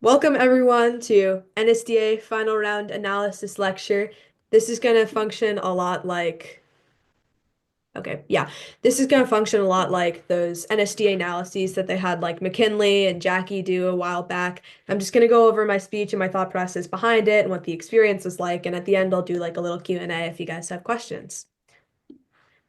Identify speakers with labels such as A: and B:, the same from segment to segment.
A: Welcome everyone to NSDA final round analysis lecture. This is going to function a lot like, okay, yeah, this is going to function a lot like those NSDA analyses that they had like McKinley and Jackie do a while back. I'm just going to go over my speech and my thought process behind it and what the experience was like. And at the end, I'll do like a little Q&A if you guys have questions.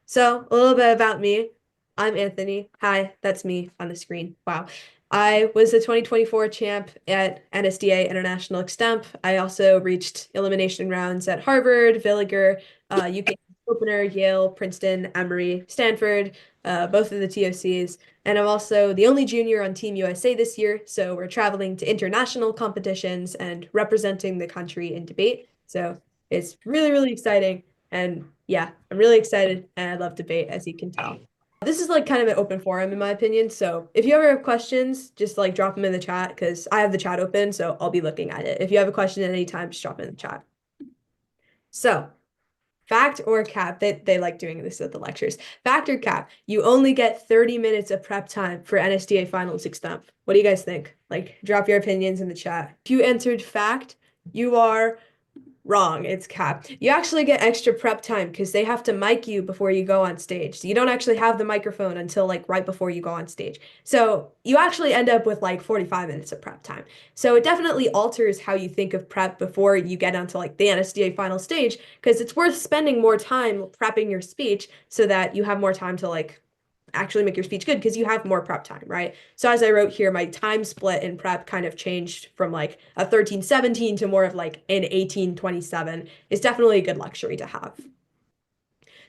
A: So a little bit about me. I'm Anthony. Hi, that's me on the screen. Wow. I was the 2024 champ at NSDA International Extemp. I also reached elimination rounds at Harvard, Villiger, UK opener, Yale, Princeton, Emory, Stanford, both of the TOCs. And I'm also the only junior on Team USA this year. So we're traveling to international competitions and representing the country in debate. So it's really, really exciting. And yeah, I'm really excited and I love debate, as you can tell. This is like kind of an open forum in my opinion. So if you ever have questions, just like drop them in the chat because I have the chat open, so I'll be looking at it. If you have a question at any time, just drop it in the chat. So fact or cap, they like doing this at the lectures. Fact or cap, you only get 30 minutes of prep time for NSDA finals extemp. What do you guys think? Like drop your opinions in the chat. If you answered fact, you are wrong, it's capped. You actually get extra prep time because they have to mic you before you go on stage. So you don't actually have the microphone until like right before you go on stage. So you actually end up with like 45 minutes of prep time. So it definitely alters how you think of prep before you get onto like the NSDA final stage because it's worth spending more time prepping your speech so that you have more time to like actually make your speech good because you have more prep time, right? So as I wrote here, my time split in prep kind of changed from like a 13-17 to more of like an 18-27. It's definitely a good luxury to have.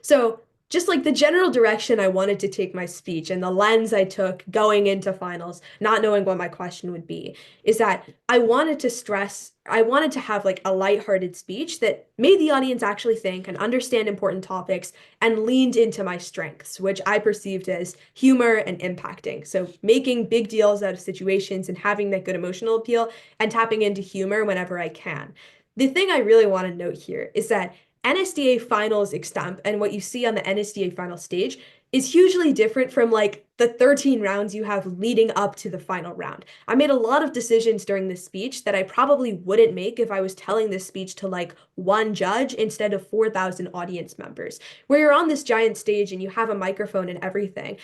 A: So just like the general direction I wanted to take my speech and the lens I took going into finals, not knowing what my question would be, is that I wanted to stress, I wanted to have like a lighthearted speech that made the audience actually think and understand important topics and leaned into my strengths, which I perceived as humor and impacting. So making big deals out of situations and having that good emotional appeal and tapping into humor whenever I can. The thing I really want to note here is that NSDA finals extemp and what you see on the NSDA final stage is hugely different from like the 13 rounds you have leading up to the final round. I made a lot of decisions during this speech that I probably wouldn't make if I was telling this speech to like one judge instead of 4,000 audience members. Where you're on this giant stage and you have a microphone and everything,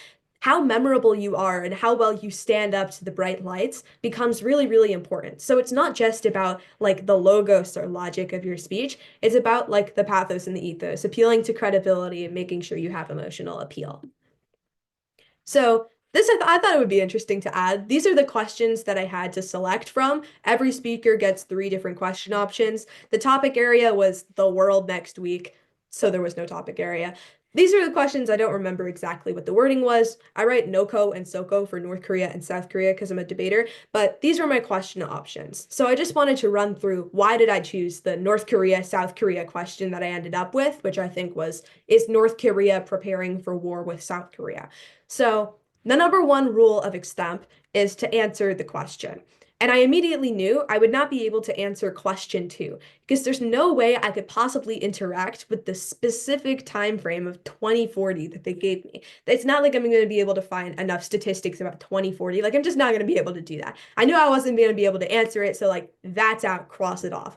A: how memorable you are and how well you stand up to the bright lights becomes really, really important. So it's not just about like the logos or logic of your speech. It's about like the pathos and the ethos, appealing to credibility and making sure you have emotional appeal. So this I thought it would be interesting to add. These are the questions that I had to select from. Every speaker gets 3 different question options. The topic area was the world next week, so there was no topic area. These are the questions I don't remember exactly what the wording was. I write NOCO and SOCO for North Korea and South Korea because I'm a debater, but these were my question options. So I just wanted to run through why did I choose the North Korea, South Korea question that I ended up with, which I think was, is North Korea preparing for war with South Korea? So the number one rule of extemp is to answer the question. And I immediately knew I would not be able to answer question 2 because there's no way I could possibly interact with the specific time frame of 2040 that they gave me. It's not like I'm going to be able to find enough statistics about 2040. Like I'm just not going to be able to do that. I knew I wasn't going to be able to answer it, so like that's out, cross it off.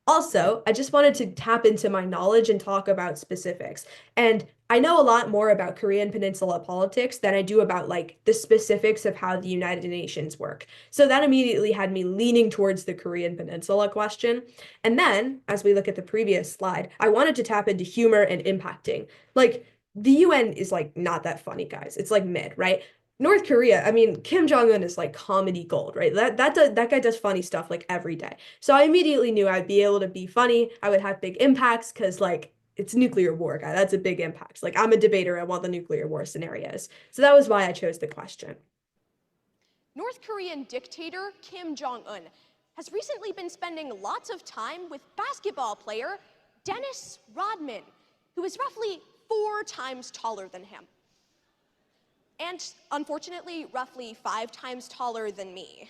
A: Also, I just wanted to tap into my knowledge and talk about specifics. And I know a lot more about Korean Peninsula politics than I do about like the specifics of how the United Nations work. So that immediately had me leaning towards the Korean Peninsula question. And then, as we look at the previous slide, I wanted to tap into humor and impacting. Like the UN is like not that funny, guys. It's like mid, right? North Korea, I mean, Kim Jong-un is like comedy gold, right? That guy does funny stuff like every day. So I immediately knew I'd be able to be funny. I would have big impacts because like it's nuclear war, guy. That's a big impact. Like I'm a debater. I want the nuclear war scenarios. So that was why I chose the question.
B: North Korean dictator Kim Jong-un has recently been spending lots of time with basketball player Dennis Rodman, who is roughly 4 times taller than him. And unfortunately, roughly 5 times taller than me.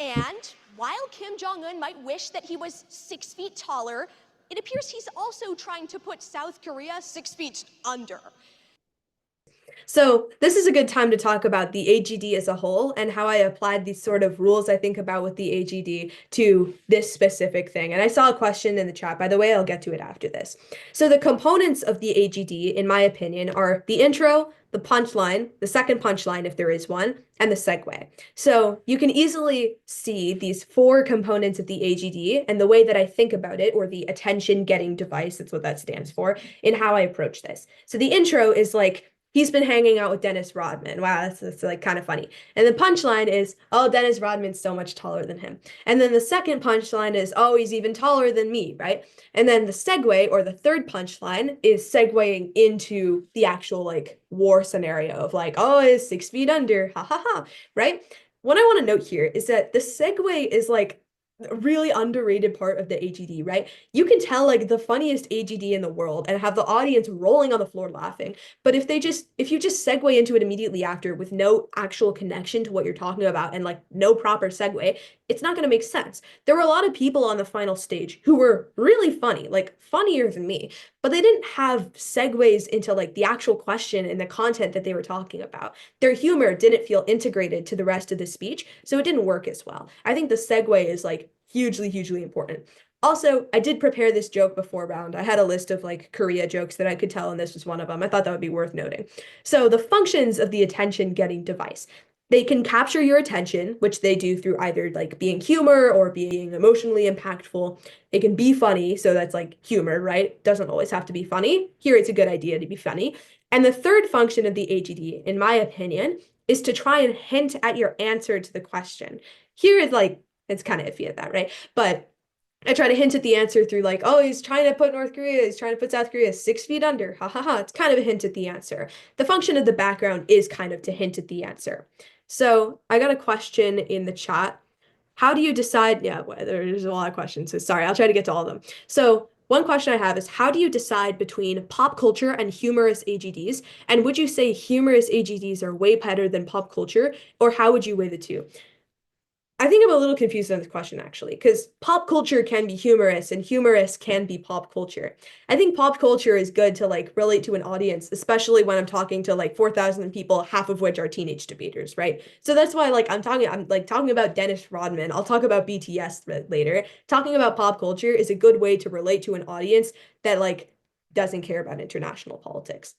B: And while Kim Jong-un might wish that he was 6 feet taller, it appears he's also trying to put South Korea 6 feet under.
A: So this is a good time to talk about the AGD as a whole and how I applied these sort of rules I think about with the AGD to this specific thing. And I saw a question in the chat, by the way, I'll get to it after this. So the components of the AGD, in my opinion, are the intro, the punchline, the second punchline if there is one, and the segue. So you can easily see these four components of the AGD and the way that I think about it, or the attention getting device, that's what that stands for, in how I approach this. So the intro is like, he's been hanging out with Dennis Rodman. Wow, that's like kind of funny. And the punchline is, oh, Dennis Rodman's so much taller than him. And then the second punchline is, oh, he's even taller than me, right? And then the segue, or the third punchline, is segueing into the actual like war scenario of like, oh, it's 6 feet under, ha ha ha, right? What I want to note here is that the segue is like a really underrated part of the AGD, right? You can tell like the funniest AGD in the world and have the audience rolling on the floor laughing. But if you just segue into it immediately after with no actual connection to what you're talking about and like no proper segue, it's not going to make sense. There were a lot of people on the final stage who were really funny, like funnier than me, but they didn't have segues into like the actual question and the content that they were talking about. Their humor didn't feel integrated to the rest of the speech, so it didn't work as well. I think the segue is like hugely, hugely important. Also, I did prepare this joke before round. I had a list of like Korea jokes that I could tell, and this was one of them. I thought that would be worth noting. So the functions of the attention getting device. They can capture your attention, which they do through either like being humor or being emotionally impactful. It can be funny, so that's like humor, right? Doesn't always have to be funny. Here it's a good idea to be funny. And the third function of the AGD, in my opinion, is to try and hint at your answer to the question. Here is like, it's kind of iffy at that, right? But I try to hint at the answer through like, oh, he's trying to put North Korea, he's trying to put South Korea 6 feet under. Ha ha ha. It's kind of a hint at the answer. The function of the background is kind of to hint at the answer. So I got a question in the chat. How do you decide? Yeah, well, there's a lot of questions. So sorry, I'll try to get to all of them. So one question I have is, how do you decide between pop culture and humorous AGDs? And would you say humorous AGDs are way better than pop culture? Or how would you weigh the two? I think I'm a little confused on this question actually, because pop culture can be humorous and humorous can be pop culture. I think pop culture is good to like relate to an audience, especially when I'm talking to like 4,000 people, half of which are teenage debaters, right? So that's why like I'm like talking about Dennis Rodman. I'll talk about BTS later. Talking about pop culture is a good way to relate to an audience that like doesn't care about international politics.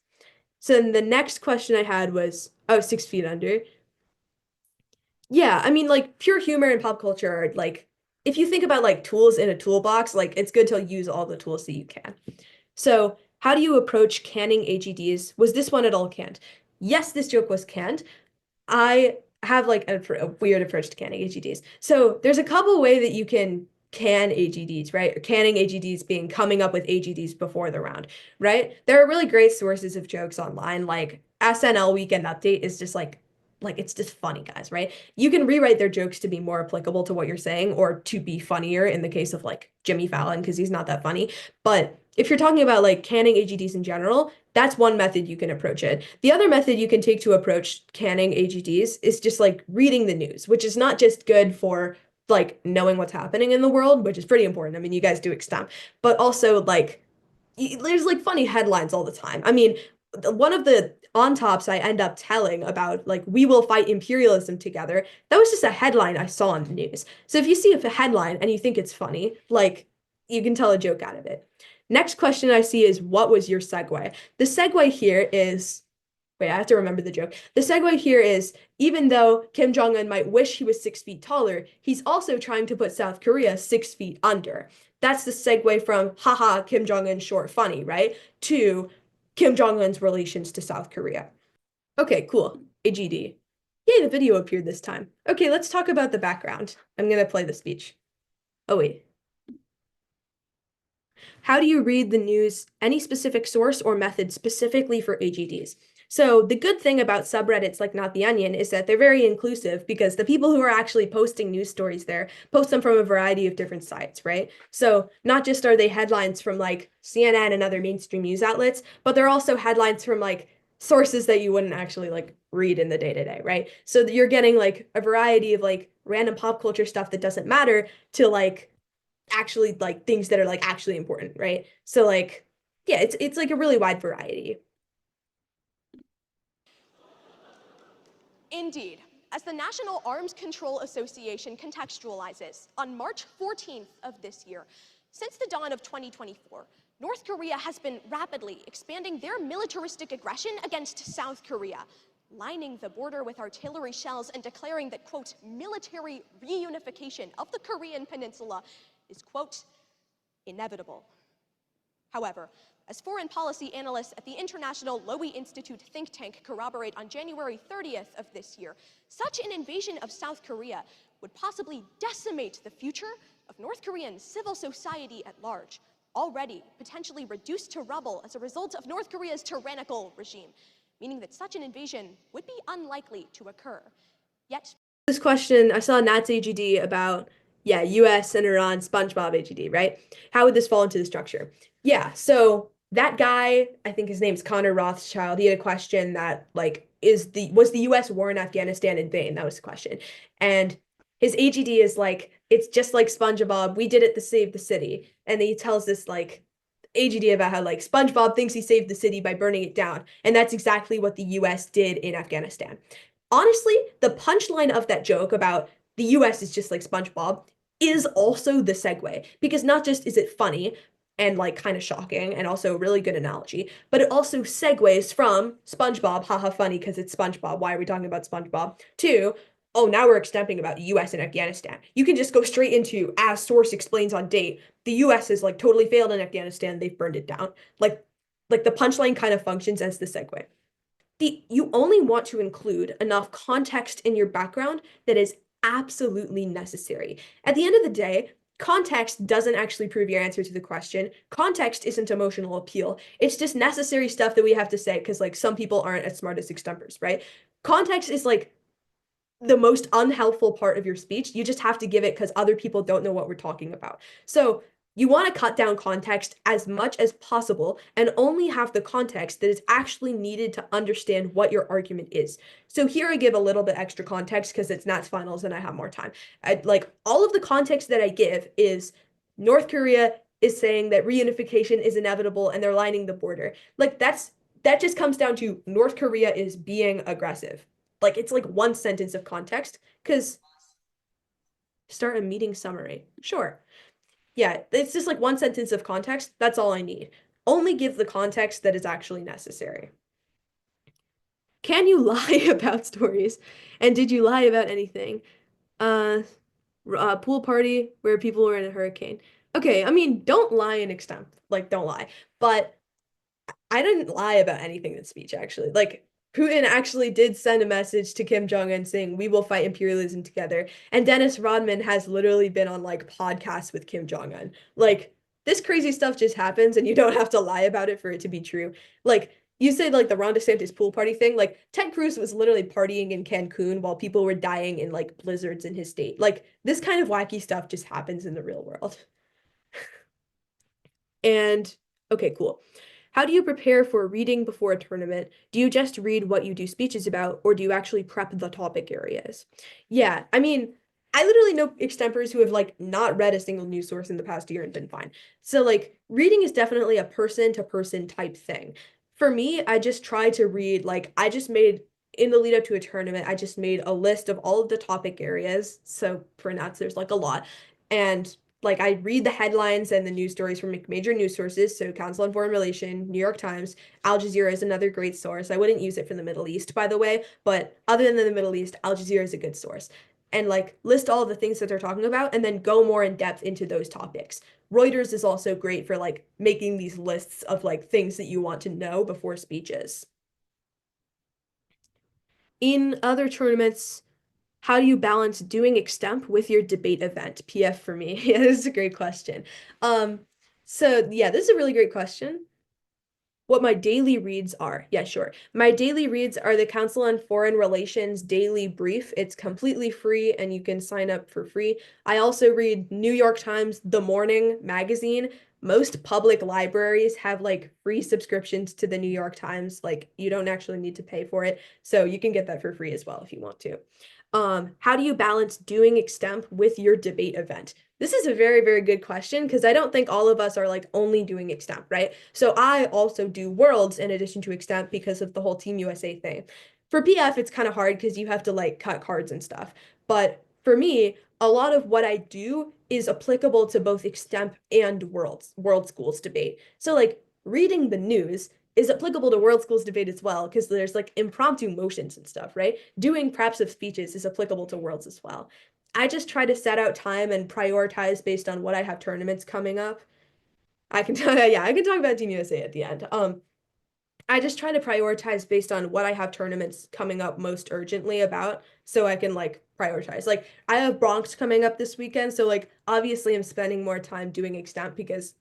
A: So then the next question I had was, oh, 6 feet under. Yeah, I mean, like pure humor and pop culture are like, if you think about like tools in a toolbox, like it's good to use all the tools that you can. So, how do you approach canning AGDs? Was this one at all canned? Yes, this joke was canned. I have like a weird approach to canning AGDs. So there's a couple way that you can can AGDs, right? Canning AGDs being coming up with AGDs before the round, right? There are really great sources of jokes online, like SNL Weekend Update is just like it's just funny, guys, right? You can rewrite their jokes to be more applicable to what you're saying or to be funnier in the case of like Jimmy Fallon because he's not that funny. But if you're talking about like canning AGDs in general, that's one method you can approach it. The other method you can take to approach canning AGDs is just like reading the news, which is not just good for like knowing what's happening in the world, which is pretty important. I mean, you guys do extemp, but also like there's like funny headlines all the time. I mean, one of the on tops I end up telling about like we will fight imperialism together, that was just a headline I saw on the news. So if you see a headline and you think it's funny, like you can tell a joke out of it. Next question I see is, what was your segue? The segue here is, wait, I have to remember the joke. The segue here is, even though Kim Jong-un might wish he was 6 feet taller, he's also trying to put South Korea 6 feet under. That's the segue from, haha, Kim Jong-un short funny, right? To Kim Jong-un's relations to South Korea. Okay, cool. AGD. Yay, the video appeared this time. Okay, let's talk about the background. I'm gonna play the speech. Oh, wait. How do you read the news, any specific source or method specifically for AGDs? So the good thing about subreddits like Not the Onion is that they're very inclusive because the people who are actually posting news stories there post them from a variety of different sites, right? So not just are they headlines from like CNN and other mainstream news outlets, but they're also headlines from like sources that you wouldn't actually like read in the day-to-day, right? So you're getting like a variety of like random pop culture stuff that doesn't matter to like actually like things that are like actually important, right? So like yeah, it's like a really wide variety.
B: Indeed. As the National Arms Control Association contextualizes, on March 14th of this year, since the dawn of 2024, North Korea has been rapidly expanding their militaristic aggression against South Korea, lining the border with artillery shells and declaring that, quote, military reunification of the Korean peninsula is, quote, inevitable. However, as foreign policy analysts at the International Lowy Institute think tank corroborate on January 30th of this year, such an invasion of South Korea would possibly decimate the future of North Korean civil society at large, already potentially reduced to rubble as a result of North Korea's tyrannical regime, meaning that such an invasion would be unlikely to occur. Yet,
A: This question, I saw Nat's AGD about, yeah, US and Iran SpongeBob AGD, right? How would this fall into the structure? Yeah, so that guy, I think his name's Connor Rothschild, he had a question that like was the US war in Afghanistan in vain? That was the question. And his AGD is like, it's just like SpongeBob, we did it to save the city. And he tells this like AGD about how like SpongeBob thinks he saved the city by burning it down. And that's exactly what the US did in Afghanistan. Honestly, the punchline of that joke about the US is just like SpongeBob is also the segue because not just is it funny and like kind of shocking and also a really good analogy, but it also segues from SpongeBob, haha, funny because it's SpongeBob. Why are we talking about SpongeBob? To, oh, now we're extemping about US and Afghanistan. You can just go straight into, as source explains on date, the US has like totally failed in Afghanistan. They've burned it down. Like the punchline kind of functions as the segue. You only want to include enough context in your background that is absolutely necessary. At the end of the day, context doesn't actually prove your answer to the question. Context isn't emotional appeal. It's just necessary stuff that we have to say because like some people aren't as smart as extempers, right? Context is like the most unhelpful part of your speech. You just have to give it because other people don't know what we're talking about. So you want to cut down context as much as possible and only have the context that is actually needed to understand what your argument is. So here I give a little bit extra context because it's Nats finals and I have more time. Like all of the context that I give is North Korea is saying that reunification is inevitable and they're lining the border. Like that just comes down to North Korea is being aggressive. Like it's like one sentence of context because start a meeting summary. Sure. Yeah, it's just like one sentence of context. That's all I need. Only give the context that is actually necessary. Can you lie about stories? And did you lie about anything? Uh, pool party where people were in a hurricane. Okay, I mean, don't lie in extent. Like, don't lie. But I didn't lie about anything in speech, actually. Like, Putin actually did send a message to Kim Jong-un saying, we will fight imperialism together. And Dennis Rodman has literally been on like podcasts with Kim Jong-un. Like, this crazy stuff just happens and you don't have to lie about it for it to be true. Like, you said like the Ron DeSantis pool party thing. Like, Ted Cruz was literally partying in Cancun while people were dying in like blizzards in his state. Like, this kind of wacky stuff just happens in the real world. And okay, cool. How do you prepare for reading before a tournament? Do you just read what you do speeches about, or do you actually prep the topic areas? Yeah, I mean, I literally know extempers who have like not read a single news source in the past year and been fine. So like reading is definitely a person to person type thing. For me, I just try to read like I just made in the lead up to a tournament, I just made a list of all of the topic areas. So for Nats, there's like a lot. And like I read the headlines and the news stories from major news sources, so Council on Foreign Relations, New York Times, Al Jazeera is another great source. I wouldn't use it for the Middle East, by the way, but other than the Middle East, Al Jazeera is a good source. And like list all the things that they're talking about and then go more in depth into those topics. Reuters is also great for like making these lists of like things that you want to know before speeches. In other tournaments, how do you balance doing extemp with your debate event? PF for me. Yeah, this is a great question. Um, so yeah, this is a really great question. What my daily reads are. Yeah, sure. My daily reads are the Council on Foreign Relations daily brief. It's completely free and you can sign up for free. I also read New York Times The Morning magazine. Most public libraries have like free subscriptions to the New York Times. Like you don't actually need to pay for it. So you can get that for free as well if you want to. How do you balance doing extemp with your debate event? This is a very, very good question because I don't think all of us are like only doing extemp, right? So I also do worlds in addition to extemp because of the whole Team USA thing. For PF, it's kind of hard because you have to like cut cards and stuff. But for me, a lot of what I do is applicable to both extemp and world schools debate. So like reading the news is applicable to world schools debate as well because there's like impromptu motions and stuff, right? Doing preps of speeches is applicable to worlds as well. I just try to set out time and prioritize based on what I have tournaments coming up. I can tell yeah, I can talk about Team USA at the end. I just try to prioritize based on what I have tournaments coming up most urgently about so I can like prioritize. Like I have Bronx coming up this weekend, so like obviously I'm spending more time doing extemp because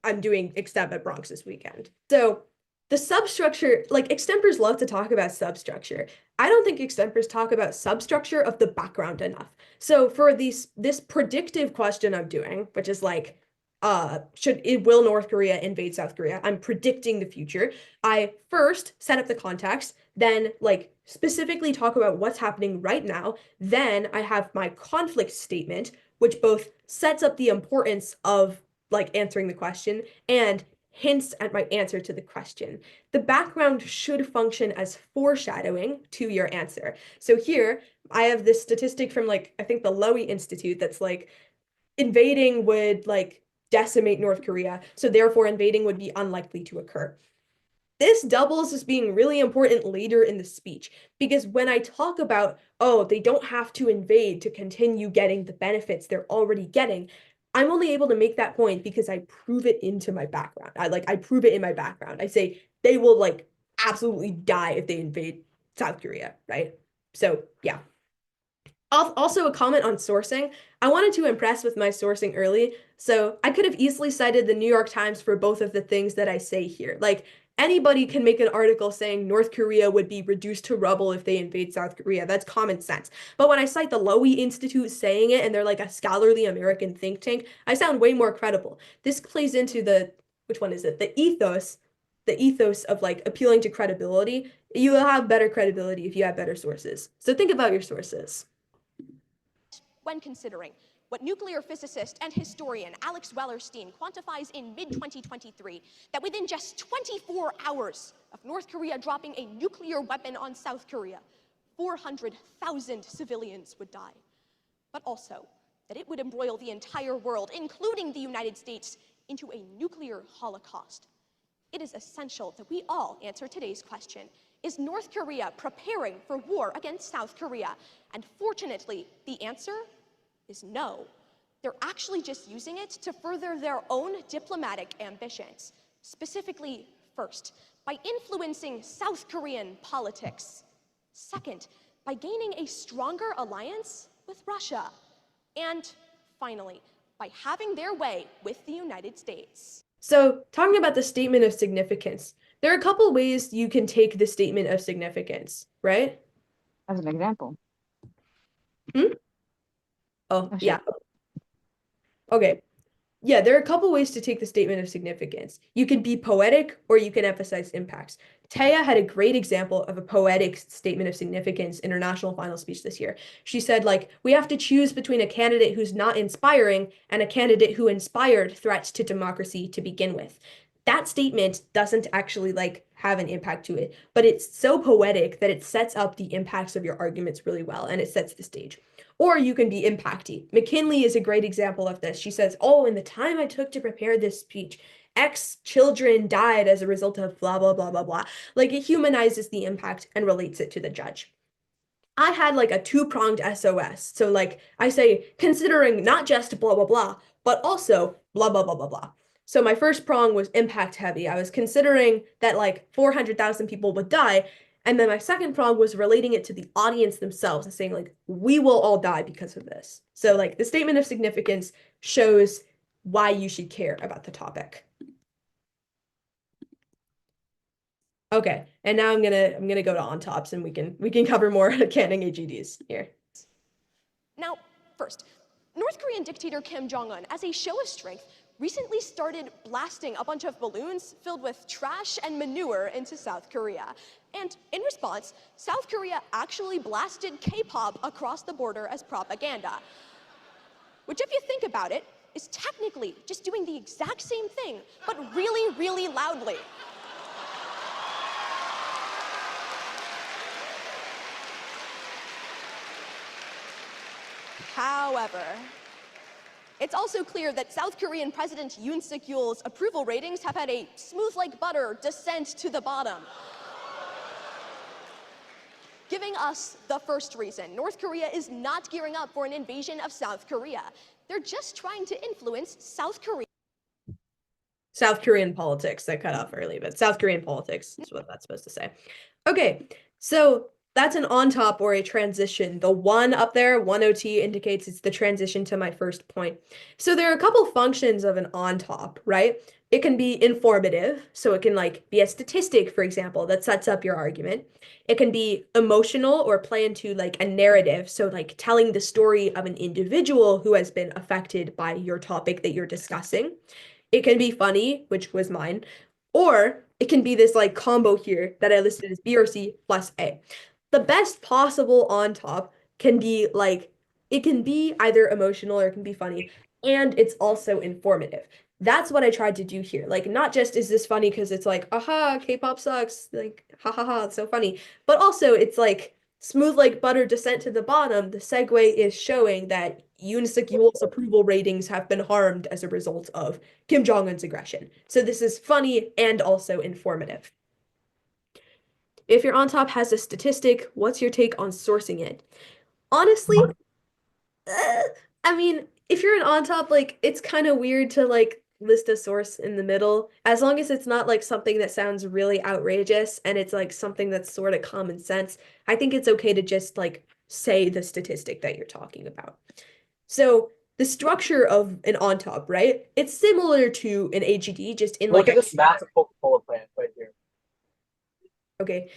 A: I'm doing extemp at Bronx this weekend. So the substructure, like extempers love to talk about substructure. I don't think extempers talk about substructure of the background enough. So for this predictive question I'm doing, which is like, will North Korea invade South Korea? I'm predicting the future. I first set up the context, then like specifically talk about what's happening right now. Then I have my conflict statement, which both sets up the importance of like answering the question and hints at my answer to the question. The background should function as foreshadowing to your answer. So here I have this statistic from like I think the Lowy Institute that's like invading would like decimate North Korea, so therefore invading would be unlikely to occur. This doubles as being really important later in the speech because when I talk about, oh, they don't have to invade to continue getting the benefits they're already getting, I'm only able to make that point because I prove it into my background. I prove it in my background. I say they will like absolutely die if they invade South Korea, right? So yeah. Also, a comment on sourcing. I wanted to impress with my sourcing early, so I could have easily cited the New York Times for both of the things that I say here. Like, anybody can make an article saying North Korea would be reduced to rubble if they invade South Korea. That's common sense. But when I cite the Lowy Institute saying it and they're like a scholarly American think tank, I sound way more credible. This plays into which one is it? The ethos of like appealing to credibility. You will have better credibility if you have better sources. So think about your sources.
B: When considering what nuclear physicist and historian Alex Wellerstein quantifies in mid-2023 that within just 24 hours of North Korea dropping a nuclear weapon on South Korea, 400,000 civilians would die. But also that it would embroil the entire world, including the United States, into a nuclear holocaust. It is essential that we all answer today's question. Is North Korea preparing for war against South Korea? And fortunately, the answer is no. They're actually just using it to further their own diplomatic ambitions. Specifically, first, by influencing South Korean politics. Second, by gaining a stronger alliance with Russia. And finally, by having their way with the United States.
A: So, talking about the statement of significance, there are a couple ways you can take the statement of significance, right?
C: As an example.
A: Hmm? Oh,
C: Oh,
A: yeah.
C: shit.
A: Okay. Yeah, there are a couple ways to take the statement of significance. You can be poetic or you can emphasize impacts. Taya had a great example of a poetic statement of significance in her national final speech this year. She said, like, we have to choose between a candidate who's not inspiring and a candidate who inspired threats to democracy to begin with. That statement doesn't actually like have an impact to it, but it's so poetic that it sets up the impacts of your arguments really well and it sets the stage. Or you can be impacty. McKinley is a great example of this. She says, oh, in the time I took to prepare this speech, X children died as a result of blah, blah, blah, blah, blah. Like it humanizes the impact and relates it to the judge. I had like a two-pronged SOS. So like I say, considering not just blah, blah, blah, but also blah, blah, blah, blah, blah. So my first prong was impact heavy. I was considering that like 400,000 people would die. And then my second prong was relating it to the audience themselves and saying like, we will all die because of this. So like the statement of significance shows why you should care about the topic. Okay, and now I'm gonna go to on tops and we can cover more canning AGDs here.
B: Now, first, North Korean dictator Kim Jong-un, as a show of strength, recently started blasting a bunch of balloons filled with trash and manure into South Korea. And in response, South Korea actually blasted K-pop across the border as propaganda. which if you think about it, is technically just doing the exact same thing, but really, really loudly. However, it's also clear that South Korean President Yoon Suk-yeol's approval ratings have had a smooth like butter descent to the bottom. Giving us the first reason. North Korea is not gearing up for an invasion of South Korea. They're just trying to influence South
A: Korean politics. That cut off early, but South Korean politics is what that's supposed to say. Okay, so that's an on top or a transition. The one up there, 1OT, indicates it's the transition to my first point. So there are a couple functions of an on top, right? It can be informative, so it can like be a statistic, for example, that sets up your argument. It can be emotional or play into like a narrative, so like telling the story of an individual who has been affected by your topic that you're discussing. It can be funny, which was mine, or it can be this like combo here that I listed as B or C plus A. The best possible on top can be like, it can be either emotional or it can be funny, and it's also informative. That's what I tried to do here. Like, not just is this funny because it's like, aha, K-pop sucks, like, ha ha ha, it's so funny, but also it's like smooth like butter descent to the bottom. The segue is showing that Yoon Suk-yeol's approval ratings have been harmed as a result of Kim Jong-un's aggression. So this is funny and also informative. If your on top has a statistic, what's your take on sourcing it? Honestly, I mean, if you're an on top, like, it's kind of weird to like list a source in the middle, as long as it's not like something that sounds really outrageous and it's like something that's sort of common sense. I think it's okay to just like say the statistic that you're talking about. So the structure of an on top, right? It's similar to an AGD, just in
C: Look
A: like
C: at this massive Coca-Cola plant right here.
A: Okay.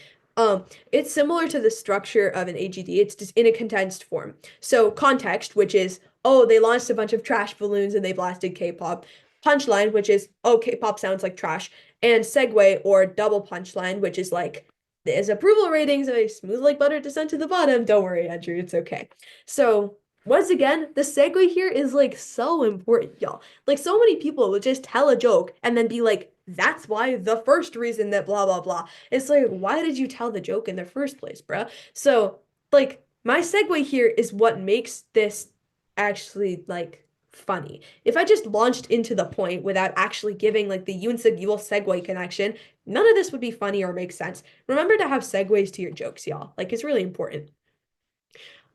A: It's similar to the structure of an AGD. It's just in a condensed form. So context, which is, oh, they launched a bunch of trash balloons and they blasted K-pop. Punchline, which is, oh, K-pop sounds like trash. And segue or double punchline, which is like, there's approval ratings, a smooth like butter descent to the bottom. Don't worry, Andrew, it's okay. So once again, the segue here is like so important, y'all. Like so many people will just tell a joke and then be like, that's why the first reason that blah blah blah. It's like, why did you tell the joke in the first place, bruh? So, like, my segue here is what makes this actually like funny. If I just launched into the point without actually giving like the Yoon Suk-yeol segue connection, none of this would be funny or make sense. Remember to have segues to your jokes, y'all. Like, it's really important.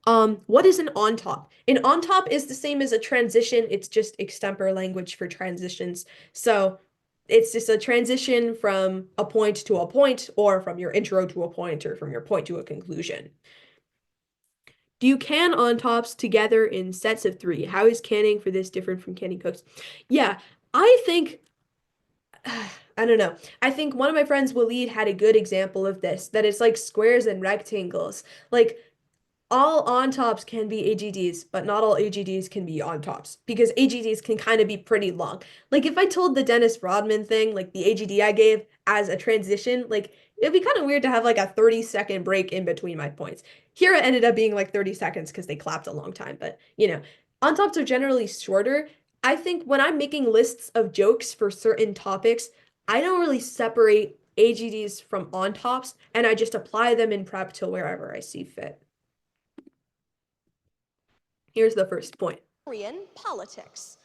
A: What is an on top? An on top is the same as a transition. It's just extemper language for transitions. So it's just a transition from a point to a point, or from your intro to a point, or from your point to a conclusion. Do you can on tops together in sets of 3? How is canning for this different from canning cooks? Yeah, I think, I don't know. I think one of my friends, Waleed, had a good example of this, that it's like squares and rectangles. Like, all on tops can be AGDs, but not all AGDs can be on tops, because AGDs can kind of be pretty long. Like if I told the Dennis Rodman thing, like the AGD I gave as a transition, like it'd be kind of weird to have like a 30-second break in between my points. Here it ended up being like 30 seconds because they clapped a long time, but you know, on tops are generally shorter. I think when I'm making lists of jokes for certain topics, I don't really separate AGDs from on tops, and I just apply them in prep to wherever I see fit. Here's the first point.
B: Korean politics.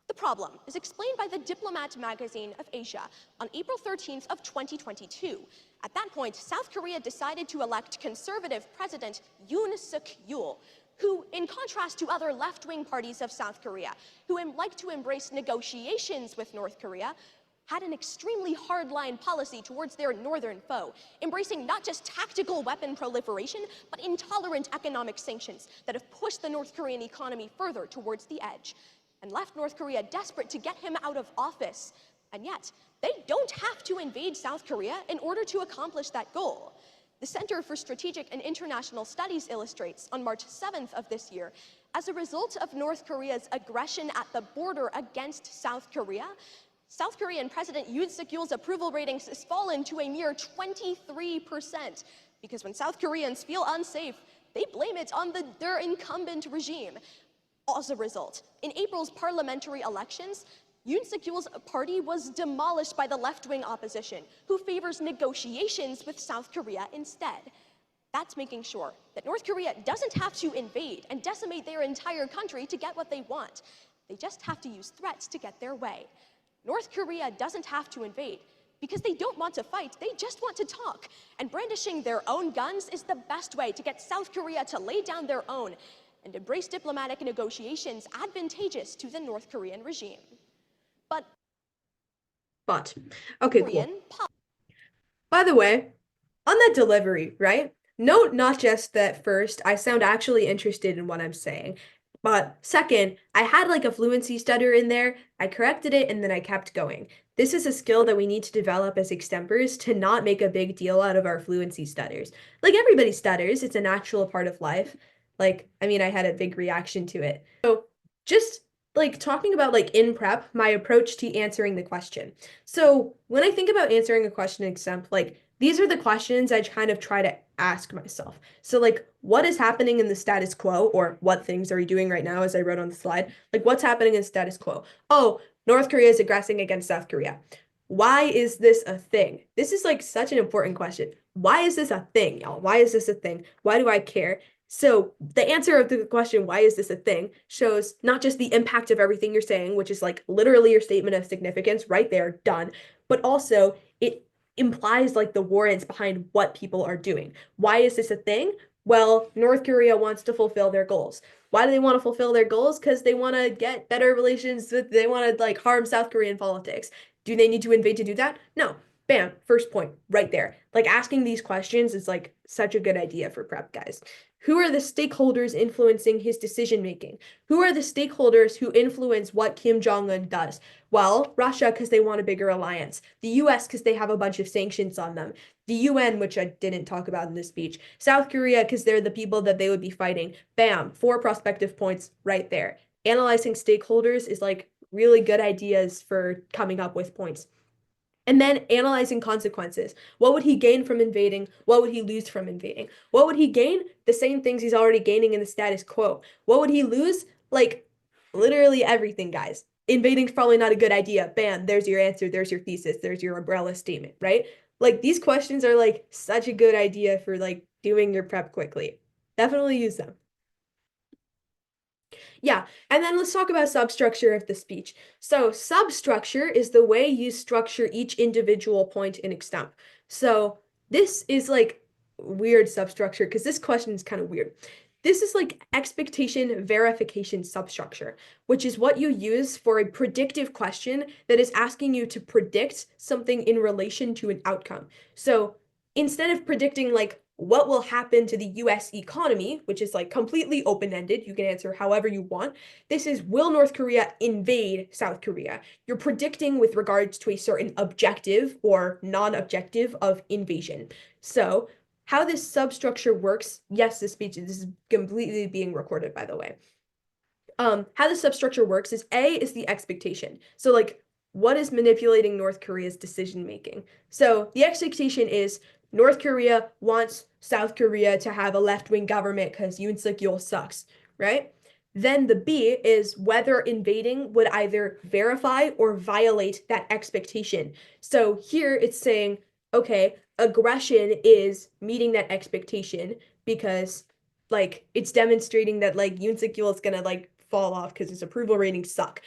B: The problem is explained by the Diplomat magazine of Asia on April 13th of 2022. At that point, South Korea decided to elect conservative President Yoon Suk-yeol, who, in contrast to other left-wing parties of South Korea, who like to embrace negotiations with North Korea, had an extremely hardline policy towards their northern foe, embracing not just tactical weapon proliferation, but intolerant economic sanctions that have pushed the North Korean economy further towards the edge, and left North Korea desperate to get him out of office. And yet, they don't have to invade South Korea in order to accomplish that goal. The Center for Strategic and International Studies illustrates, on March 7th of this year, as a result of North Korea's aggression at the border against South Korea, South Korean President Yoon Suk-yeol's approval ratings has fallen to a mere 23%, because when South Koreans feel unsafe, they blame it on their incumbent regime. As a result, in April's parliamentary elections, Yoon Suk-yeol's party was demolished by the left-wing opposition, who favors negotiations with South Korea instead. That's making sure that North Korea doesn't have to invade and decimate their entire country to get what they want. They just have to use threats to get their way. North Korea doesn't have to invade because they don't want to fight, they just want to talk. And brandishing their own guns is the best way to get South Korea to lay down their own and embrace diplomatic negotiations advantageous to the North Korean regime. But
A: okay, cool. By the way, on that delivery, right? Note not just that first, I sound actually interested in what I'm saying, but second, I had like a fluency stutter in there, I corrected it, and then I kept going. This is a skill that we need to develop as extempers to not make a big deal out of our fluency stutters. Like everybody stutters, it's a natural part of life. Like, I mean, I had a big reaction to it. So just like talking about like in prep, my approach to answering the question. So when I think about answering a question in extemp, like these are the questions I kind of try to ask myself. So like what is happening in the status quo, or what things are you doing right now, as I wrote on the slide? Like what's happening in status quo? Oh, North Korea is aggressing against South Korea. Why is this a thing? This is like such an important question. Why is this a thing, y'all? Why is this a thing? Why do I care? So the answer of the question, why is this a thing, shows not just the impact of everything you're saying, which is like literally your statement of significance right there, done, but also it implies like the warrants behind what people are doing. Why is this a thing? Well, North Korea wants to fulfill their goals. Why do they want to fulfill their goals? Because they want to get better relations with, they want to like harm South Korean politics. Do they need to invade to do that? No. Bam, first point right there. Like asking these questions is like such a good idea for prep, guys. Who are the stakeholders influencing his decision making? Who are the stakeholders who influence what Kim Jong-un does? Well, Russia, because they want a bigger alliance. The US, because they have a bunch of sanctions on them. The UN, which I didn't talk about in this speech. South Korea, because they're the people that they would be fighting. Bam, 4 prospective points right there. Analyzing stakeholders is like really good ideas for coming up with points. And then analyzing consequences. What would he gain from invading? What would he lose from invading? What would he gain? The same things he's already gaining in the status quo. What would he lose? Like, literally everything, guys. Invading's probably not a good idea. Bam, there's your answer. There's your thesis. There's your umbrella statement, right? Like, these questions are, like, such a good idea for, like, doing your prep quickly. Definitely use them. Yeah, and then let's talk about substructure of the speech. So substructure is the way you structure each individual point in extemp. So this is like weird substructure because this question is kind of weird. This is like expectation verification substructure, which is what you use for a predictive question that is asking you to predict something in relation to an outcome. So instead of predicting like what will happen to the US economy, which is like completely open-ended, you can answer however you want. This is, will North Korea invade South Korea? You're predicting with regards to a certain objective or non-objective of invasion. So how this substructure works, yes, this speech, this is completely being recorded, by the way. How the substructure works is A is the expectation. So like, what is manipulating North Korea's decision making? So the expectation is North Korea wants South Korea to have a left-wing government because Yoon Suk-yeol sucks, right? Then the B is whether invading would either verify or violate that expectation. So here it's saying, okay, aggression is meeting that expectation because like it's demonstrating that like Yoon Suk-yeol is gonna like fall off because his approval ratings suck.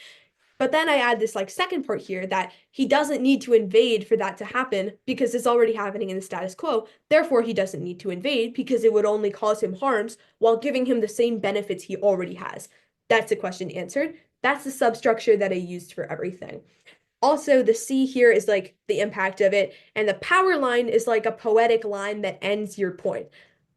A: But then I add this like second part here that he doesn't need to invade for that to happen because it's already happening in the status quo. Therefore, he doesn't need to invade because it would only cause him harms while giving him the same benefits he already has. That's the question answered. That's the substructure that I used for everything. Also, the C here is like the impact of it, and the power line is like a poetic line that ends your point.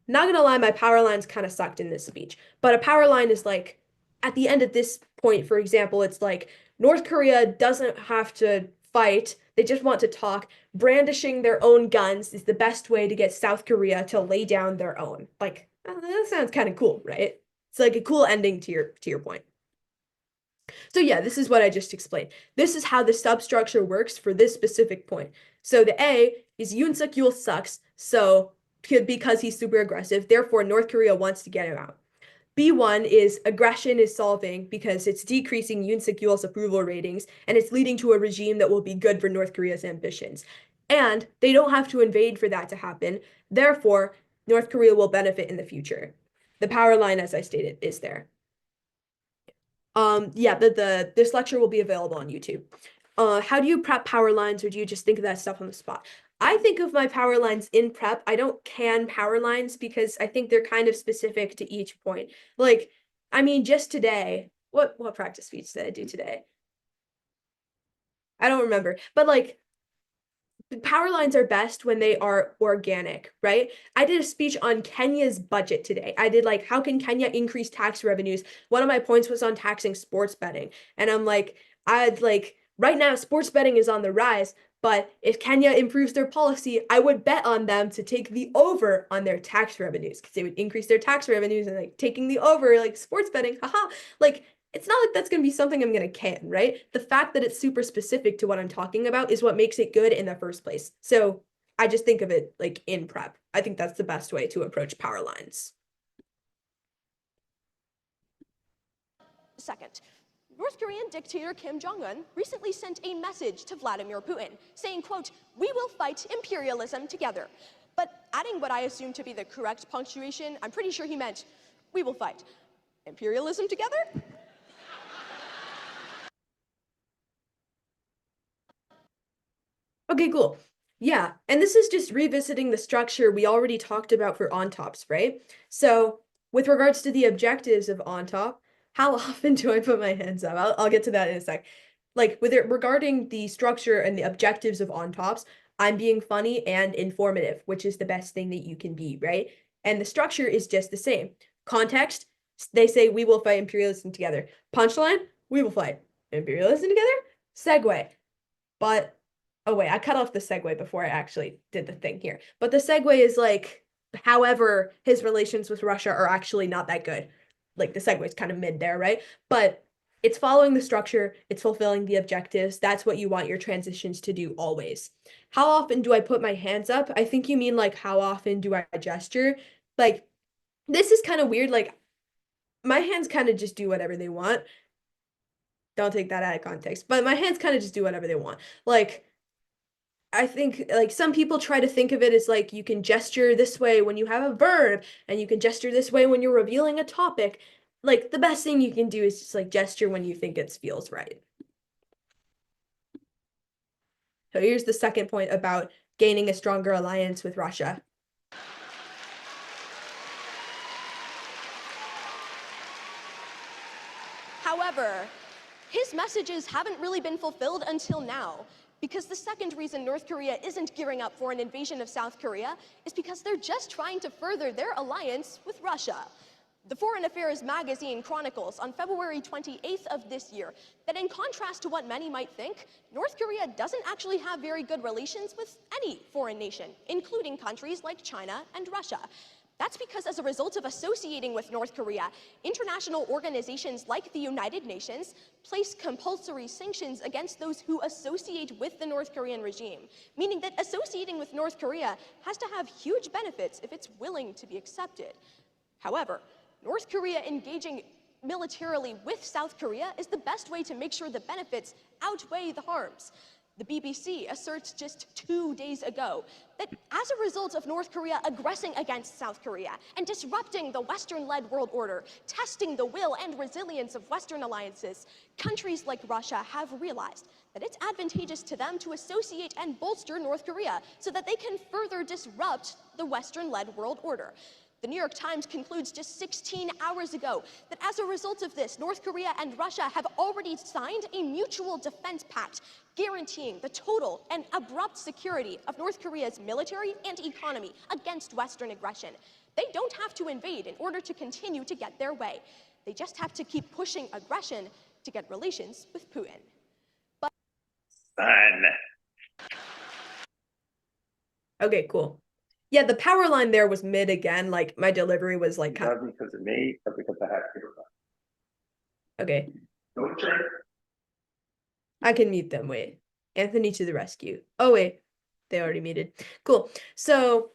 A: Not gonna lie, my power lines kind of sucked in this speech, but a power line is like, at the end of this point, for example, it's like, North Korea doesn't have to fight, they just want to talk. Brandishing their own guns is the best way to get South Korea to lay down their own. Like, that sounds kind of cool, right? It's like a cool ending to your point. So yeah, this is what I just explained. This is how the substructure works for this specific point. So the A is Yoon Suk-yeol sucks, so because he's super aggressive, therefore North Korea wants to get him out. B1 is aggression is solving because it's decreasing Yoon Suk-yeol's approval ratings and it's leading to a regime that will be good for North Korea's ambitions. And they don't have to invade for that to happen. Therefore, North Korea will benefit in the future. The power line, as I stated, is there. Yeah, this lecture will be available on YouTube. How do you prep power lines, or do you just think of that stuff on the spot? I think of my power lines in prep. I don't can power lines because I think they're kind of specific to each point. Like, I mean, just today, what practice speech did I do today? I don't remember, but like power lines are best when they are organic, right? I did a speech on Kenya's budget today. I did like, how can Kenya increase tax revenues? One of my points was on taxing sports betting. And I'm like, I'd like, right now, sports betting is on the rise. But if Kenya improves their policy, I would bet on them to take the over on their tax revenues because they would increase their tax revenues and like taking the over, like sports betting, haha. Like, it's not like that's going to be something I'm going to can, right? The fact that it's super specific to what I'm talking about is what makes it good in the first place. So I just think of it like in prep. I think that's the best way to approach power lines.
B: Second, North Korean dictator Kim Jong-un recently sent a message to Vladimir Putin saying, quote, "We will fight imperialism together." But adding what I assume to be the correct punctuation, I'm pretty sure he meant, "We will fight imperialism together?"
A: Okay, cool. Yeah, and this is just revisiting the structure we already talked about for on tops, right? So with regards to the objectives of on top, how often do I put my hands up? I'll get to that in a sec. Like with it regarding the structure and the objectives of on tops, I'm being funny and informative, which is the best thing that you can be, right? And the structure is just the same. Context, they say we will fight imperialism together. Punchline, we will fight imperialism together. Segue. But oh wait, I cut off the segue before I actually did the thing here. But the segue is like, however, his relations with Russia are actually not that good. Like the segue is kind of mid there, right? But it's following the structure, it's fulfilling the objectives. That's what you want your transitions to do always. How often do I put my hands up? I think you mean like how often do I gesture? Like this is kind of weird. Like my hands kind of just do whatever they want. Don't take that out of context. But my hands kind of just do whatever they want. Like I think like some people try to think of it as like you can gesture this way when you have a verb and you can gesture this way when you're revealing a topic. Like the best thing you can do is just like gesture when you think it feels right. So here's the second point about gaining a stronger alliance with Russia.
B: However, his messages haven't really been fulfilled until now. Because the second reason North Korea isn't gearing up for an invasion of South Korea is because they're just trying to further their alliance with Russia. The Foreign Affairs magazine chronicles on February 28th of this year that in contrast to what many might think, North Korea doesn't actually have very good relations with any foreign nation, including countries like China and Russia. That's because as a result of associating with North Korea, international organizations like the United Nations place compulsory sanctions against those who associate with the North Korean regime, meaning that associating with North Korea has to have huge benefits if it's willing to be accepted. However, North Korea engaging militarily with South Korea is the best way to make sure the benefits outweigh the harms. The BBC asserts just 2 days ago that as a result of North Korea aggressing against South Korea and disrupting the Western-led world order, testing the will and resilience of Western alliances, countries like Russia have realized that it's advantageous to them to associate and bolster North Korea so that they can further disrupt the Western-led world order. The New York Times concludes just 16 hours ago that as a result of this, North Korea and Russia have already signed a mutual defense pact guaranteeing the total and abrupt security of North Korea's military and economy against Western aggression. They don't have to invade in order to continue to get their way. They just have to keep pushing aggression to get relations with Putin. But
A: Okay, cool. Yeah, the power line there was mid again. Like my delivery was like kind of
D: because of me or because I had to.
A: okay.
D: Don't check.
A: I can mute them. Wait. Anthony to the rescue. Oh, wait. They already muted. Cool. So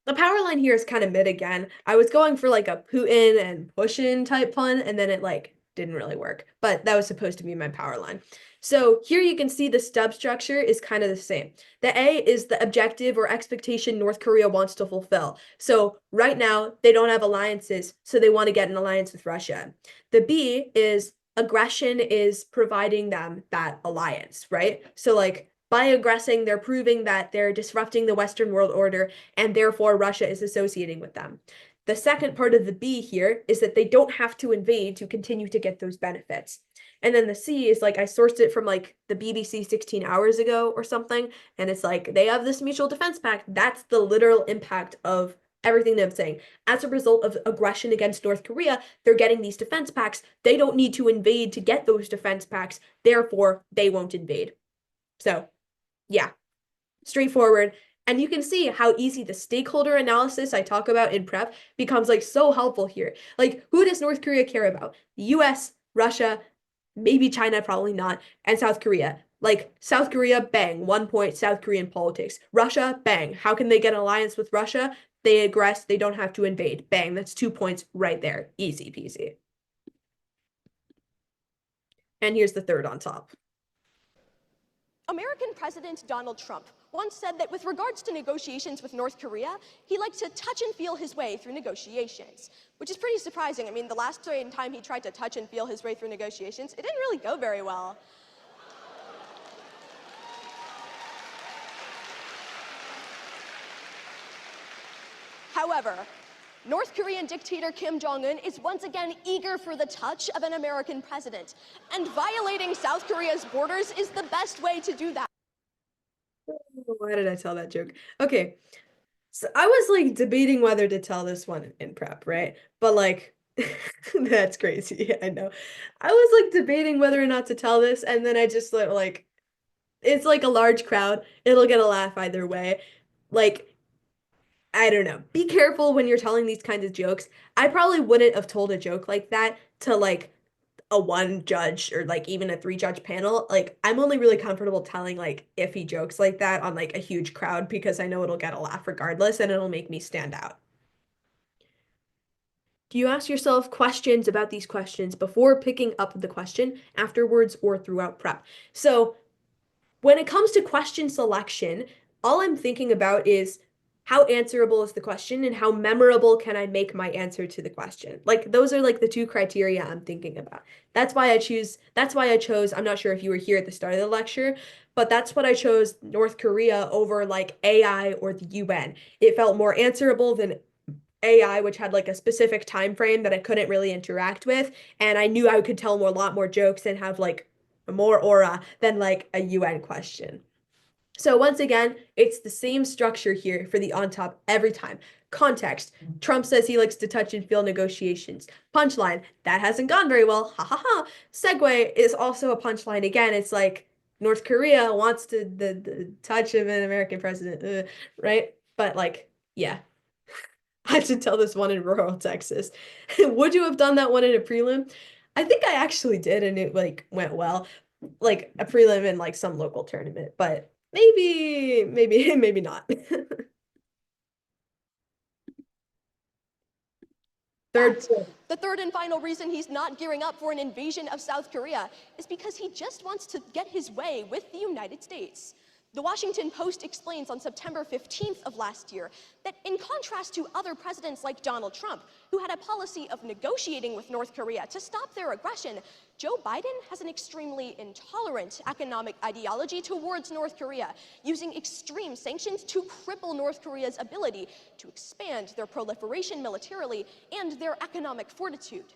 A: The power line here is kind of mid again. I was going for like a Putin and Pushin type pun, and then it like didn't really work. But that was supposed to be my power line. So here you can see the stub structure is kind of the same. The A is the objective or expectation North Korea wants to fulfill. So right now they don't have alliances, so they want to get an alliance with Russia. The B is aggression is providing them that alliance, right? So like by aggressing, they're proving that they're disrupting the Western world order and therefore Russia is associating with them. The second part of the B here is that they don't have to invade to continue to get those benefits. And then the C is like I sourced it from like the BBC 16 hours ago or something, and it's like they have this mutual defense pact. That's the literal impact of everything that I'm saying. As a result of aggression against North Korea, they're getting these defense pacts. They don't need to invade to get those defense pacts. Therefore, they won't invade. So, yeah, straightforward. And you can see how easy the stakeholder analysis I talk about in prep becomes like so helpful here. Like, who does North Korea care about? The US, Russia, maybe China, probably not, and South Korea. Like, South Korea, bang, 1 point, South Korean politics. Russia, bang. How can they get an alliance with Russia? They aggress, they don't have to invade. Bang, that's 2 points right there. Easy peasy. And here's the third on top.
B: American President Donald Trump once said that with regards to negotiations with North Korea, he liked to touch and feel his way through negotiations, which is pretty surprising. I mean, the last time he tried to touch and feel his way through negotiations, it didn't really go very well. However, North Korean dictator Kim Jong-un is once again eager for the touch of an American president, and violating South Korea's borders is the best way to do that.
A: Why did I tell that joke? Okay, so I was like debating whether to tell this one in prep, right? But like, that's crazy, I know. I was like debating whether or not to tell this, and then I just like, it's like a large crowd. It'll get a laugh either way. Like, I don't know. Be careful when you're telling these kinds of jokes. I probably wouldn't have told a joke like that to like a one judge or like even a 3 judge panel. Like I'm only really comfortable telling like iffy jokes like that on like a huge crowd because I know it'll get a laugh regardless and it'll make me stand out. Do you ask yourself questions about these questions before picking up the question, afterwards, or throughout prep? So when it comes to question selection, all I'm thinking about is how answerable is the question and how memorable can I make my answer to the question? Like those are like the 2 criteria I'm thinking about. That's why I chose, I'm not sure if you were here at the start of the lecture, but that's what I chose North Korea over like AI or the UN. It felt more answerable than AI, which had like a specific time frame that I couldn't really interact with, and I knew I could tell a lot more jokes and have like more aura than like a UN question. So once again, it's the same structure here for the on top every time. Context. Trump says he likes to touch and feel negotiations. Punchline. That hasn't gone very well. Ha ha ha. Segue is also a punchline. Again, it's like North Korea wants to the touch of an American president, right? But like, yeah. I should tell this one in rural Texas. Would you have done that one in a prelim? I think I actually did, and it like went well. Like a prelim in like some local tournament, but maybe not. Third.
B: The third and final reason he's not gearing up for an invasion of South Korea is because he just wants to get his way with the United States. The Washington Post explains on September 15th of last year that in contrast to other presidents like Donald Trump, who had a policy of negotiating with North Korea to stop their aggression, Joe Biden has an extremely intolerant economic ideology towards North Korea, using extreme sanctions to cripple North Korea's ability to expand their proliferation militarily and their economic fortitude.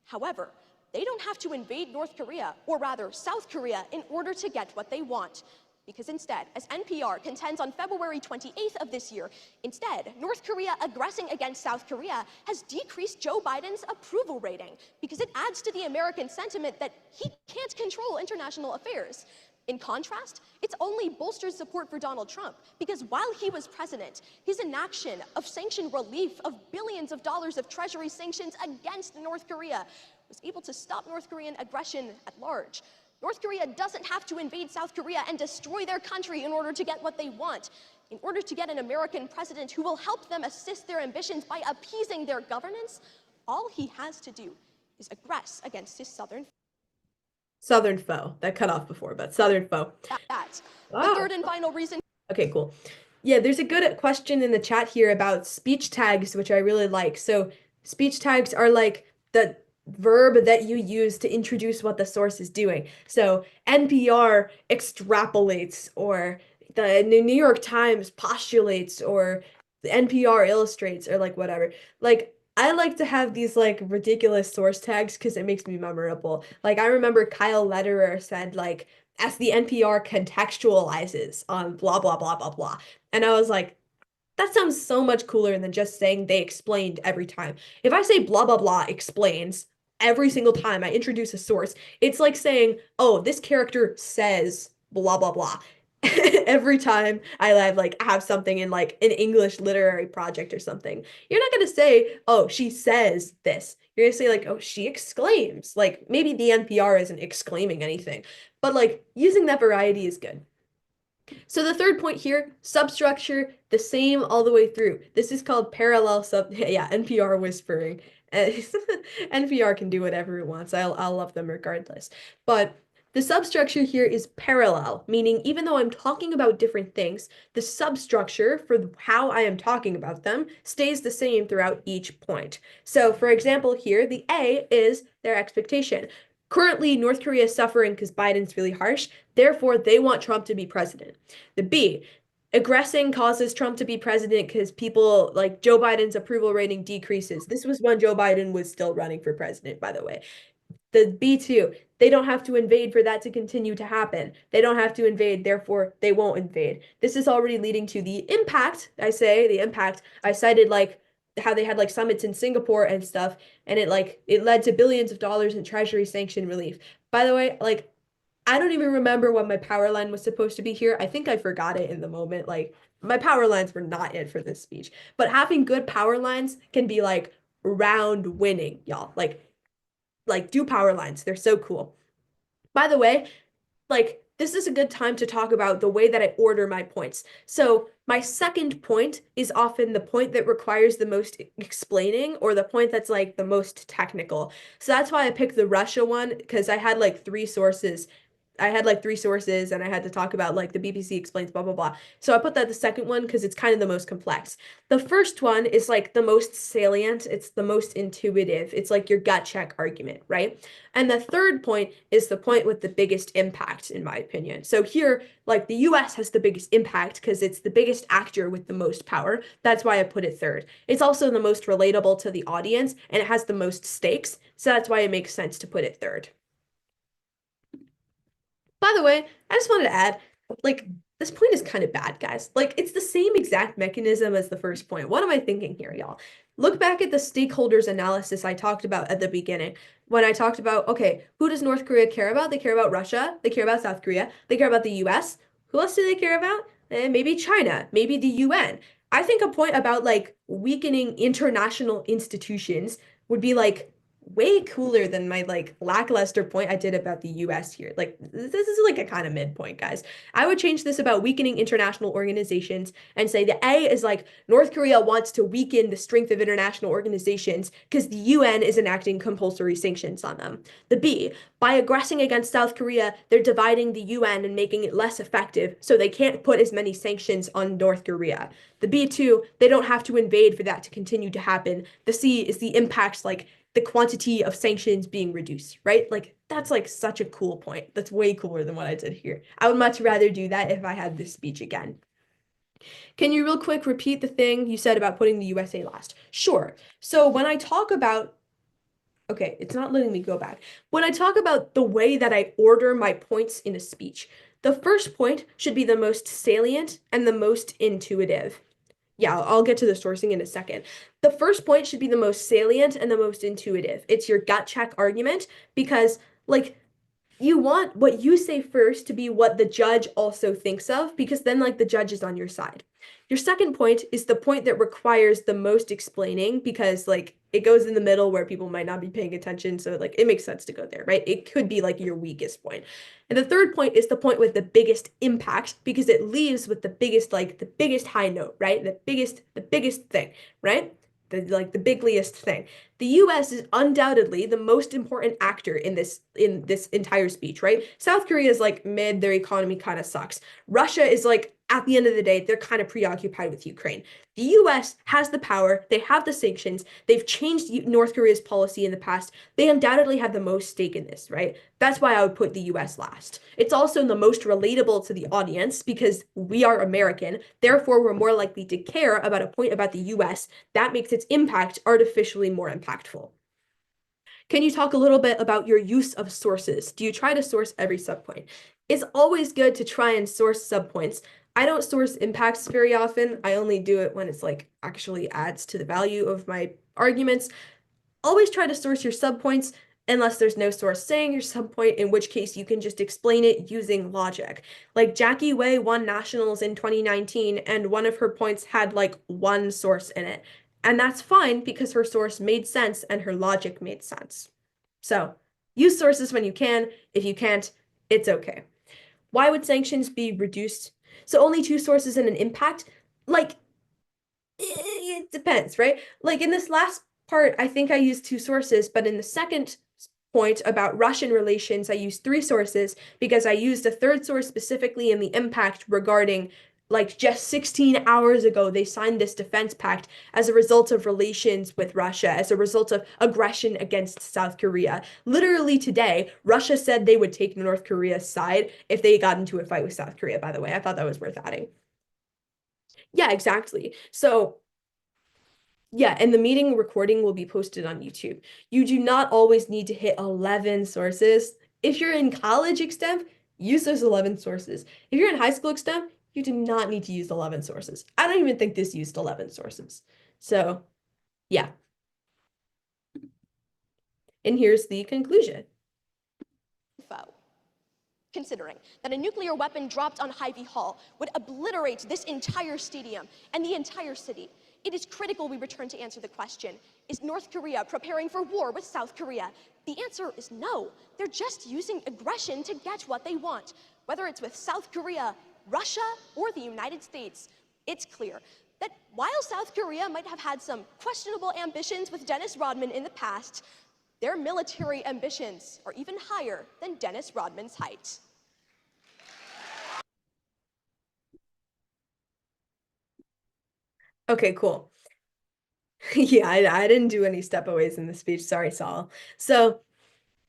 B: However, they don't have to invade North Korea, or rather South Korea, in order to get what they want. Because instead, as NPR contends on February 28th of this year, instead, North Korea aggressing against South Korea has decreased Joe Biden's approval rating because it adds to the American sentiment that he can't control international affairs. In contrast, it's only bolsters support for Donald Trump because while he was president, his inaction of sanction relief of billions of dollars of Treasury sanctions against North Korea was able to stop North Korean aggression at large. North Korea doesn't have to invade South Korea and destroy their country in order to get what they want. In order to get an American president who will help them assist their ambitions by appeasing their governance, all he has to do is aggress against his southern
A: foe. That cut off before, but southern foe.
B: that.
A: Wow.
B: The third and final reason.
A: Okay, cool. Yeah, there's a good question in the chat here about speech tags, which I really like. So speech tags are like the verb that you use to introduce what the source is doing. So NPR extrapolates, or the New York Times postulates, or the NPR illustrates, or like whatever. Like I like to have these like ridiculous source tags because it makes me memorable. Like I remember Kyle Lederer said like, as the NPR contextualizes on blah blah blah blah blah. And I was like, that sounds so much cooler than just saying they explained every time. If I say blah blah blah explains every single time I introduce a source, it's like saying, oh, this character says blah blah blah. Every time I have something in like an English literary project or something. You're not gonna say, oh, she says this. You're gonna say like, oh, she exclaims. Like maybe the NPR isn't exclaiming anything, but like using that variety is good. So the third point here, substructure, the same all the way through. This is called parallel yeah, NPR whispering. NPR can do whatever it wants. I'll love them regardless. But the substructure here is parallel, meaning even though I'm talking about different things, the substructure for how I am talking about them stays the same throughout each point. So for example here, the A is their expectation. Currently, North Korea is suffering because Biden's really harsh. Therefore, they want Trump to be president. The B, aggressing causes Trump to be president because people like Joe Biden's approval rating decreases. This was when Joe Biden was still running for president, by the way. The B2, they don't have to invade for that to continue to happen. They don't have to invade, therefore they won't invade. This is already leading to the impact, I cited like how they had like summits in Singapore and stuff, and it led to billions of dollars in treasury sanction relief. By the way, like I don't even remember what my power line was supposed to be here. I think I forgot it in the moment. Like my power lines were not it for this speech. But having good power lines can be like round winning, y'all. Like do power lines. They're so cool. By the way, like this is a good time to talk about the way that I order my points. So my second point is often the point that requires the most explaining, or the point that's like the most technical. So that's why I picked the Russia one, because I had like three sources. And I had to talk about like the BBC explains blah blah blah. So I put that the second one because it's kind of the most complex. The first one is like the most salient, it's the most intuitive. It's like your gut check argument, right? And the third point is the point with the biggest impact, in my opinion. So here, like the US has the biggest impact because it's the biggest actor with the most power. That's why I put it third. It's also the most relatable to the audience, and it has the most stakes. So that's why it makes sense to put it third. By the way, I just wanted to add, like, this point is kind of bad, guys. Like, it's the same exact mechanism as the first point. What am I thinking here, y'all? Look back at the stakeholders analysis I talked about at the beginning when I talked about, okay, who does North Korea care about? They care about Russia. They care about South Korea. They care about the US. Who else do they care about? Maybe China, maybe the UN. I think a point about like weakening international institutions would be like way cooler than my like lackluster point I did about the US here. Like this is like a kind of midpoint, guys. I would change this about weakening international organizations and say the A is like North Korea wants to weaken the strength of international organizations because the UN is enacting compulsory sanctions on them. The B, by aggressing against South Korea, they're dividing the UN and making it less effective, so they can't put as many sanctions on North Korea. The B2, they don't have to invade for that to continue to happen. The C is the impacts, like the quantity of sanctions being reduced, right? Like that's like such a cool point. That's way cooler than what I did here. I would much rather do that if I had this speech again. Can you real quick repeat the thing you said about putting the USA last? Sure. So when I talk about, okay, it's not letting me go back. When I talk about the way that I order my points in a speech, the first point should be the most salient and the most intuitive. Yeah, I'll get to the sourcing in a second. The first point should be the most salient and the most intuitive. It's your gut check argument because, like, you want what you say first to be what the judge also thinks of, because then, like, the judge is on your side. Your second point is the point that requires the most explaining because like it goes in the middle where people might not be paying attention. So like it makes sense to go there, right? It could be like your weakest point. And the third point is the point with the biggest impact because it leaves with the biggest, like the biggest high note, right? The biggest thing, right? The bigliest thing. The US is undoubtedly the most important actor in this entire speech, right? South Korea is like mid, their economy kind of sucks. Russia is like at the end of the day, they're kind of preoccupied with Ukraine. The US has the power, they have the sanctions, they've changed North Korea's policy in the past. They undoubtedly have the most stake in this, right? That's why I would put the US last. It's also the most relatable to the audience because we are American, therefore we're more likely to care about a point about the US. That makes its impact artificially more impactful. Can you talk a little bit about your use of sources? Do you try to source every subpoint? It's always good to try and source subpoints. I don't source impacts very often. I only do it when it's like actually adds to the value of my arguments. Always try to source your subpoints unless there's no source saying your subpoint, in which case you can just explain it using logic. Like Jackie Wei won nationals in 2019 and one of her points had like one source in it. And that's fine because her source made sense and her logic made sense. So use sources when you can. If you can't, it's okay. Why would sanctions be reduced? So only two sources and an impact? Like, it depends, right? Like in this last part, I think I used two sources, but in the second point about Russian relations, I used three sources because I used a third source specifically in the impact regarding like just 16 hours ago, they signed this defense pact as a result of relations with Russia, as a result of aggression against South Korea. Literally today, Russia said they would take North Korea's side if they got into a fight with South Korea, by the way. I thought that was worth adding. Yeah, exactly. So yeah, and the meeting recording will be posted on YouTube. You do not always need to hit 11 sources. If you're in college extemp, use those 11 sources. If you're in high school extemp, you do not need to use 11 sources. I don't even think this used 11 sources. So, yeah. And here's the conclusion.
B: Info. Considering that a nuclear weapon dropped on Hy-Vee Hall would obliterate this entire stadium and the entire city, it is critical we return to answer the question, is North Korea preparing for war with South Korea? The answer is no. They're just using aggression to get what they want. Whether it's with South Korea, Russia, or the United States, it's clear that while South Korea might have had some questionable ambitions with Dennis Rodman in the past, their military ambitions are even higher than Dennis Rodman's height.
A: Okay, cool. Yeah, I didn't do any stepaways in the speech. Sorry, Saul. So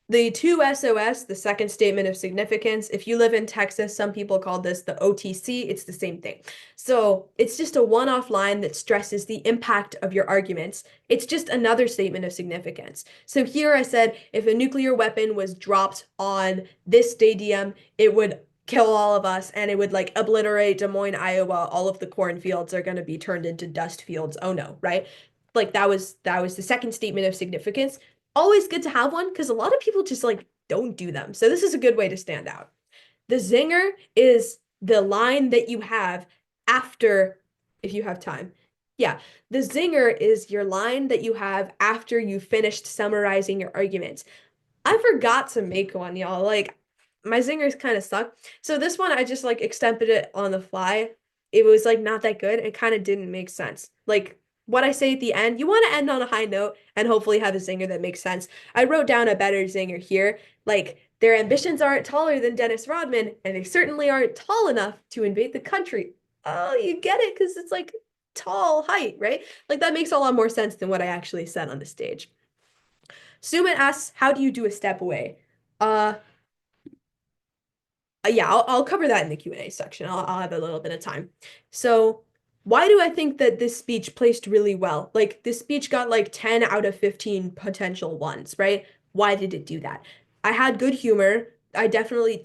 A: the 2SOS, the second statement of significance, if you live in Texas, some people call this the OTC. It's the same thing. So it's just a one-off line that stresses the impact of your arguments. It's just another statement of significance. So here I said, if a nuclear weapon was dropped on this stadium, it would kill all of us and it would like obliterate Des Moines, Iowa. All of the cornfields are going to be turned into dust fields. Oh no, right? Like that was the second statement of significance. Always good to have one because a lot of people just like don't do them. So this is a good way to stand out. The zinger is the line that you have after, if you have time. Yeah, the zinger is your line that you have after you finished summarizing your arguments. I forgot to make one, y'all. Like, my zingers kind of suck. So this one, I just like extemped it on the fly. It was like not that good. It kind of didn't make sense. Like what I say at the end, you want to end on a high note and hopefully have a zinger that makes sense. I wrote down a better zinger here. Like their ambitions aren't taller than Dennis Rodman, and they certainly aren't tall enough to invade the country. Oh, you get it? Because it's like tall height, right? Like that makes a lot more sense than what I actually said on the stage. Sumit asks, how do you do a step away? Uh, yeah, I'll cover that in the Q&A section. I'll have a little bit of time. So why do I think that this speech placed really well? Like this speech got like 10 out of 15 potential ones, right? Why did it do that? I had good humor. I definitely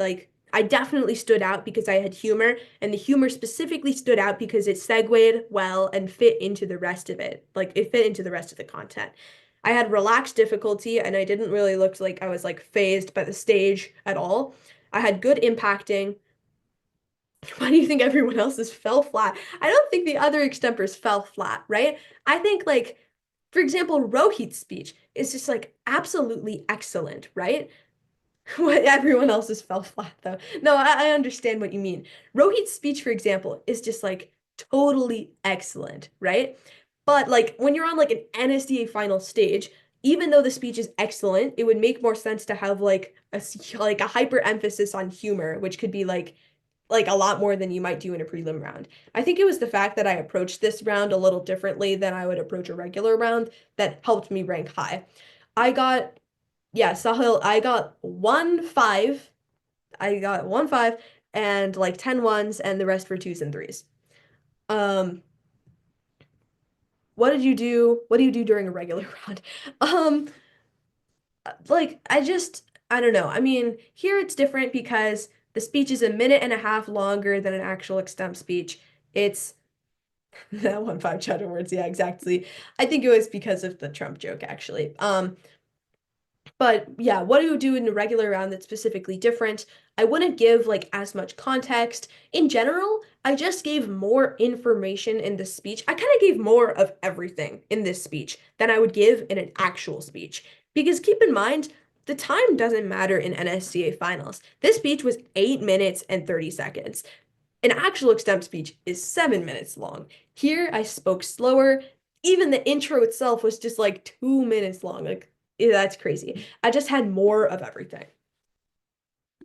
A: stood out because I had humor, and the humor specifically stood out because it segued well and fit into the rest of it. Like it fit into the rest of the content. I had relaxed difficulty and I didn't really look like I was like phased by the stage at all. I had good impacting. Why do you think everyone else's fell flat? I don't think the other extempers fell flat, right? I think like, for example, Rohit's speech is just like absolutely excellent, right? What everyone else's fell flat though. No, I understand what you mean. Rohit's speech, for example, is just like totally excellent, right? But like when you're on like an NSDA final stage, even though the speech is excellent, it would make more sense to have like a hyper emphasis on humor, which could be like a lot more than you might do in a prelim round. I think it was the fact that I approached this round a little differently than I would approach a regular round that helped me rank high. I got yeah, Sahil, I got 1 5. I got 1 5 and like 10 ones and the rest were twos and threes. Um, what did you do? What do you do during a regular round? Um, like I don't know. I mean, here it's different because the speech is a minute and a half longer than an actual extemp speech. It's that 1 5 chatter words, yeah, exactly. I think it was because of the Trump joke, actually. But yeah, what do you do in a regular round that's specifically different? I wouldn't give like as much context. In general, I just gave more information in the speech. I kind of gave more of everything in this speech than I would give in an actual speech. Because keep in mind, the time doesn't matter in NSCA finals. This speech was 8 minutes and 30 seconds. An actual extemp speech is 7 minutes long. Here, I spoke slower. Even the intro itself was just like 2 minutes long. Like, that's crazy. I just had more of everything.